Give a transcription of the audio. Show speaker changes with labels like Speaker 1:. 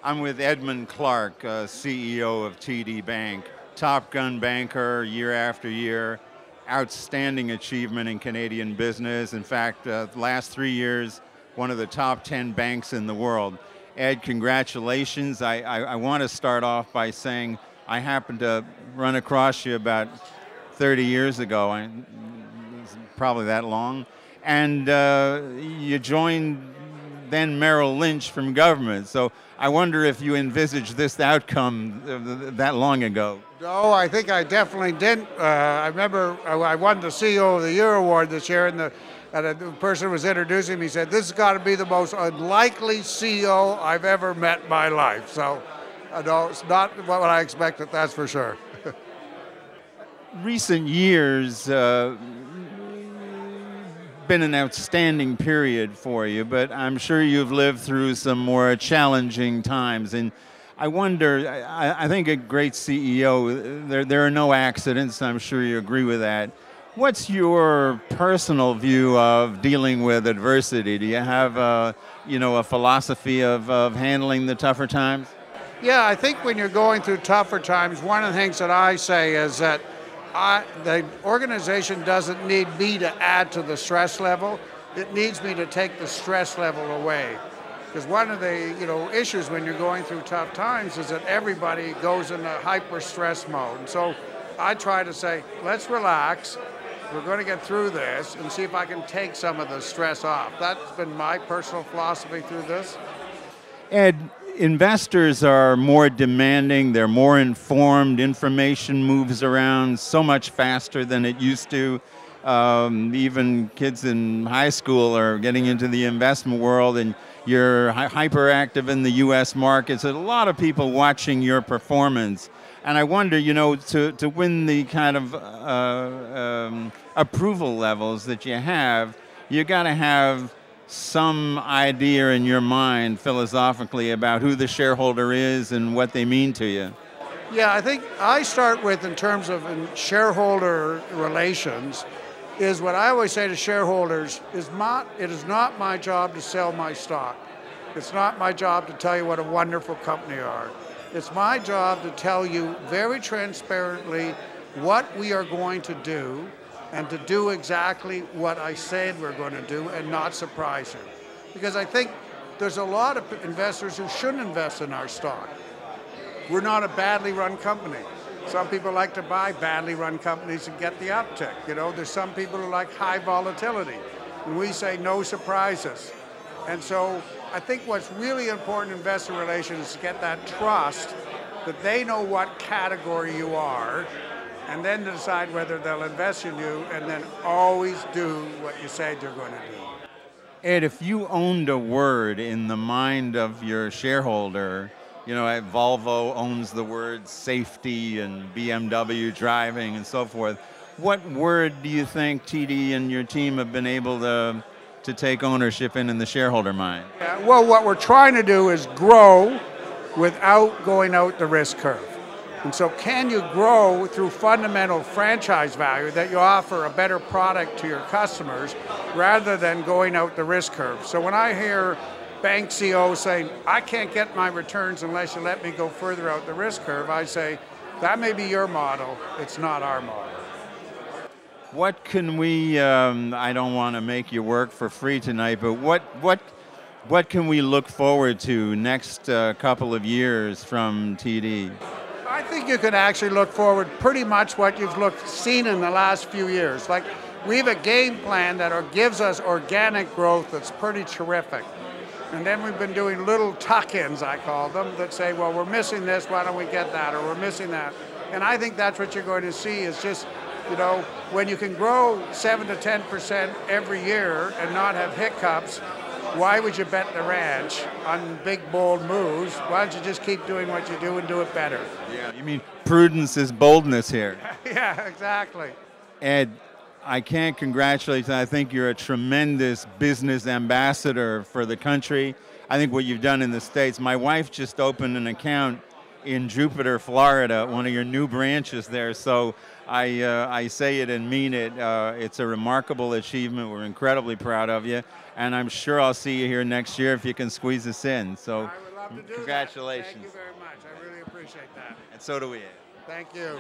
Speaker 1: I'm with Edmund Clark, CEO of TD Bank, TopGun banker year after year, outstanding achievement in Canadian business. In fact, the last 3 years, one of the top 10 banks in the world. Ed, congratulations. I want to start off by saying I happened to run across you about 30 years ago, probably that long, and you joined then Merrill Lynch from government. So I wonder if you envisaged this outcome that long ago.
Speaker 2: No, I think I definitely didn't. I remember I won the CEO of the Year award this year, and the person who was introducing me said, "This has got to be the most unlikely CEO I've ever met in my life." So, no, it's not what I expected, that's for sure.
Speaker 1: Recent years been an outstanding period for you, but I'm sure you've lived through some more challenging times. And I wonder, I think a great CEO, there are no accidents. I'm sure you agree with that. What's your personal view of dealing with adversity? Do you have a philosophy of handling the tougher times?
Speaker 2: Yeah, I think when you're going through tougher times, one of the things that I say is that the organization doesn't need me to add to the stress level. It needs me to take the stress level away. Because one of the issues when you're going through tough times is that everybody goes in a hyper stress mode. And so I try to say, let's relax. We're going to get through this and see if I can take some of the stress off. That's been my personal philosophy through this.
Speaker 1: Ed, investors are more demanding, they're more informed, information moves around so much faster than it used to. Even kids in high school are getting into the investment world, and you're hyperactive in the U.S. markets. There's a lot of people watching your performance. And I wonder, to win the kind of approval levels that you have, you got to have some idea in your mind philosophically about who the shareholder is and what they mean to you.
Speaker 2: Yeah, I think I start with, in terms of shareholder relations, is what I always say to shareholders it is not my job to sell my stock. It's not my job to tell you what a wonderful company you are. It's my job to tell you very transparently what we are going to do, and to do exactly what I said we're going to do and not surprise you. Because I think there's a lot of investors who shouldn't invest in our stock. We're not a badly run company. Some people like to buy badly run companies and get the uptick. There's some people who like high volatility. And we say no surprises. And so I think what's really important in investor relations is to get that trust that they know what category you are, and then to decide whether they'll invest in you, and then always do what you said you're going to do.
Speaker 1: Ed, if you owned a word in the mind of your shareholder, Volvo owns the word safety and BMW driving and so forth, what word do you think TD and your team have been able to take ownership in the shareholder mind?
Speaker 2: Yeah, well, what we're trying to do is grow without going out the risk curve. And so can you grow through fundamental franchise value, that you offer a better product to your customers rather than going out the risk curve? So when I hear bank CEOs saying, I can't get my returns unless you let me go further out the risk curve, I say, that may be your model, it's not our model.
Speaker 1: What can we, I don't want to make you work for free tonight, but what can we look forward to next couple of years from TD?
Speaker 2: I think you can actually look forward pretty much what you've seen in the last few years. Like, we have a game plan that gives us organic growth that's pretty terrific. And then we've been doing little tuck-ins, I call them, that say, well, we're missing this, why don't we get that, or we're missing that. And I think that's what you're going to see is just, when you can grow 7 to 10% every year and not have hiccups, why would you bet the ranch on big, bold moves? Why don't you just keep doing what you do and do it better?
Speaker 1: Yeah, you mean prudence is boldness here.
Speaker 2: Yeah, exactly.
Speaker 1: Ed, I can't congratulate you. I think you're a tremendous business ambassador for the country. I think what you've done in the States, my wife just opened an account in Jupiter, Florida, one of your new branches there. So I say it and mean it. It's a remarkable achievement. We're incredibly proud of you. And I'm sure I'll see you here next year if you can squeeze us in. So
Speaker 2: I would love to do
Speaker 1: congratulations.
Speaker 2: that. Thank you very much. I really appreciate that.
Speaker 1: And so do we.
Speaker 2: Thank you.